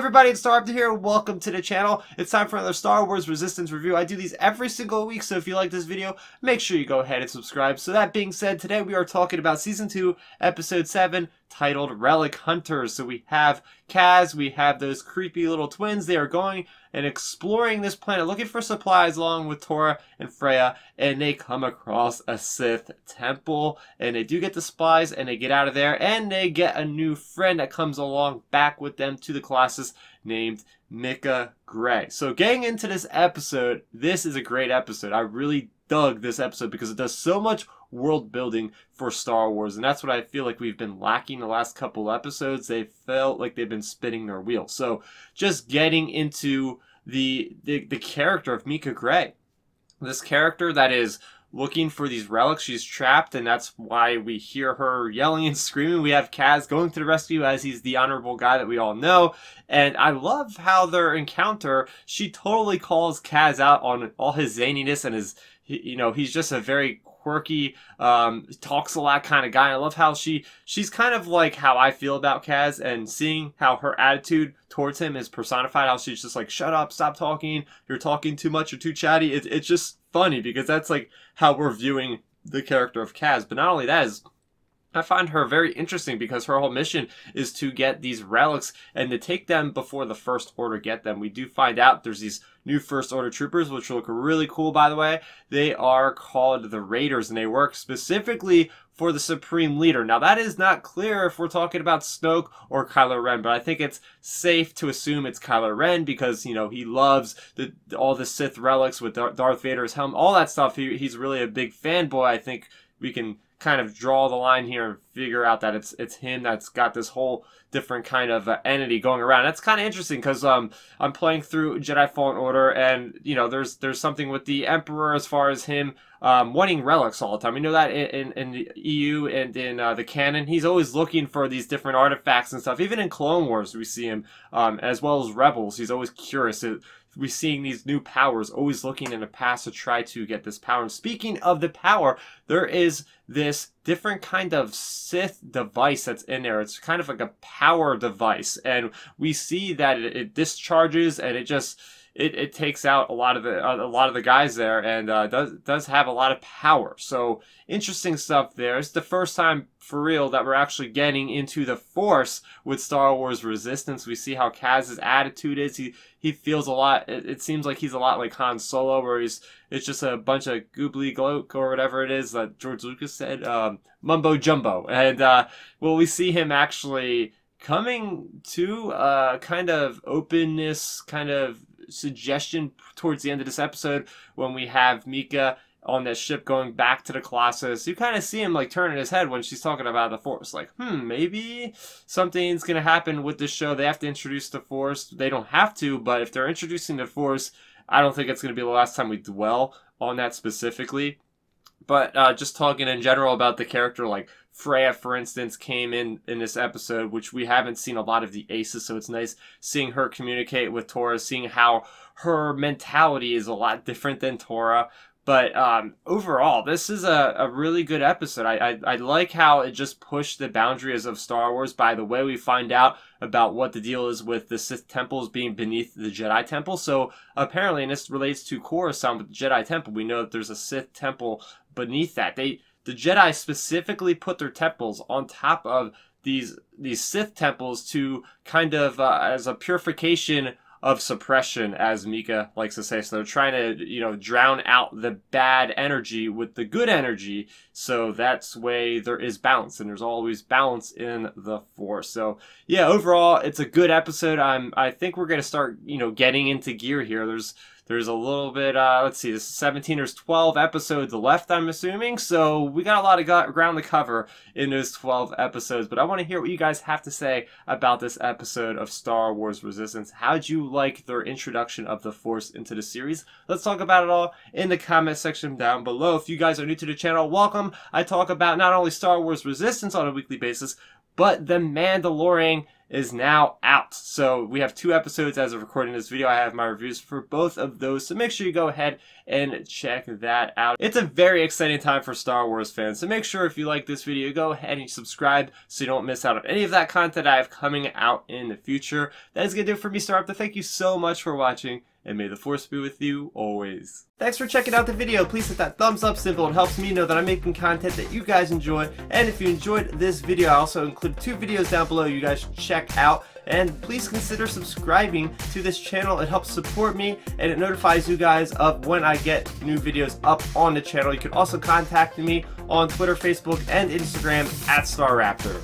everybody, it's Starrapter here. Welcome to the channel. It's time for another Star Wars Resistance review. I do these every single week, so if you like this video, make sure you go ahead and subscribe. So that being said, today we are talking about Season 2, Episode 7, titled Relic Hunters. So we have Kaz, we have those creepy little twins. They are going and exploring this planet, looking for supplies along with Tora and Freya, and they come across a Sith Temple, and they do get the supplies, and they get out of there, and they get a new friend that comes along back with them to the Colossus named Mika Gray. So getting into this episode, this is a great episode. I really dug this episode because it does so much world building for Star Wars, and that's what I feel like we've been lacking the last couple episodes. They felt like they've been spinning their wheels. So just getting into the character of Mika Gray, this character that is looking for these relics. She's trapped, and that's why we hear her yelling and screaming. We have Kaz going to the rescue as he's the honorable guy that we all know. And I love how their encounter, she totally calls Kaz out on all his zaniness and his, you know, he's just a very quirky, talks a lot kind of guy. I love how she's kind of like how I feel about Kaz, and seeing how her attitude towards him is personified, how she's just like, shut up, stop talking, you're talking too much, you're too chatty. It's just funny because that's like how we're viewing the character of Kaz. But not only that, I find her very interesting because her whole mission is to get these relics and to take them before the First Order get them. We do find out there's these new First Order troopers, which look really cool, by the way. They are called the Raiders, and they work specifically for the Supreme Leader. Now, that is not clear if we're talking about Snoke or Kylo Ren, but I think it's safe to assume it's Kylo Ren because, you know, he loves all the Sith relics with Darth Vader's helm, all that stuff. He's really a big fanboy. I think we can kind of draw the line here and figure out that it's him that's got this whole different kind of entity going around. That's kind of interesting because I'm playing through Jedi Fallen Order, and you know there's something with the Emperor as far as him wanting relics all the time. We know that in the EU and in the canon, he's always looking for these different artifacts and stuff. Even in Clone Wars, we see him, as well as Rebels. He's always curious. We're seeing these new powers, always looking in the past to try to get this power. And speaking of the power, there is this different kind of Sith device that's in there. It's kind of like a power device, and we see that it discharges, and it takes out a lot of the guys there, and does have a lot of power. So interesting stuff there. It's the first time for real that we're actually getting into the Force with Star Wars Resistance. We see how Kaz's attitude is. He feels a lot. It seems like he's a lot like Han Solo, where it's just a bunch of goobly gloke or whatever it is that George Lucas said, mumbo jumbo. And well, we see him actually coming to kind of openness, kind of suggestion towards the end of this episode when we have Mika on that ship going back to the Colossus. You kind of see him like turning his head when she's talking about the Force, like, maybe something's gonna happen with this show. They have to introduce the Force. They don't have to, but if they're introducing the Force, I don't think it's gonna be the last time we dwell on that specifically. But just talking in general about the character, like Freya, for instance, came in this episode, which we haven't seen a lot of the aces, so it's nice seeing her communicate with Tora, seeing how her mentality is a lot different than Tora. But overall, this is a really good episode. I like how it just pushed the boundaries of Star Wars by the way we find out about what the deal is with the Sith temples being beneath the Jedi Temple. So apparently, and this relates to Coruscant with the Jedi Temple, we know that there's a Sith Temple beneath that. The Jedi specifically put their temples on top of these Sith temples to kind of as a purification of suppression, as Mika likes to say. So they're trying to, you know, drown out the bad energy with the good energy. So that's way there is balance, and there's always balance in the Force. So yeah, overall, it's a good episode. I think we're gonna start, you know, getting into gear here. There's a little bit, let's see, this is 17, there's 12 episodes left, I'm assuming. So we got a lot of ground to cover in those 12 episodes. But I want to hear what you guys have to say about this episode of Star Wars Resistance. How'd you like their introduction of the Force into the series? Let's talk about it all in the comment section down below. If you guys are new to the channel, welcome. I talk about not only Star Wars Resistance on a weekly basis, but The Mandalorian is now out. So we have 2 episodes as of recording this video. I have my reviews for both of those, so make sure you go ahead and check that out. It's a very exciting time for Star Wars fans, so make sure if you like this video, go ahead and subscribe so you don't miss out on any of that content I have coming out in the future. That is going to do it for me, Starrapter. Thank you so much for watching, and may the Force be with you always. Thanks for checking out the video. Please hit that thumbs up symbol. It helps me know that I'm making content that you guys enjoy. And if you enjoyed this video, I also include 2 videos down below you guys should check out. And please consider subscribing to this channel. It helps support me, and it notifies you guys of when I get new videos up on the channel. You can also contact me on Twitter, Facebook, and Instagram at Starrapter.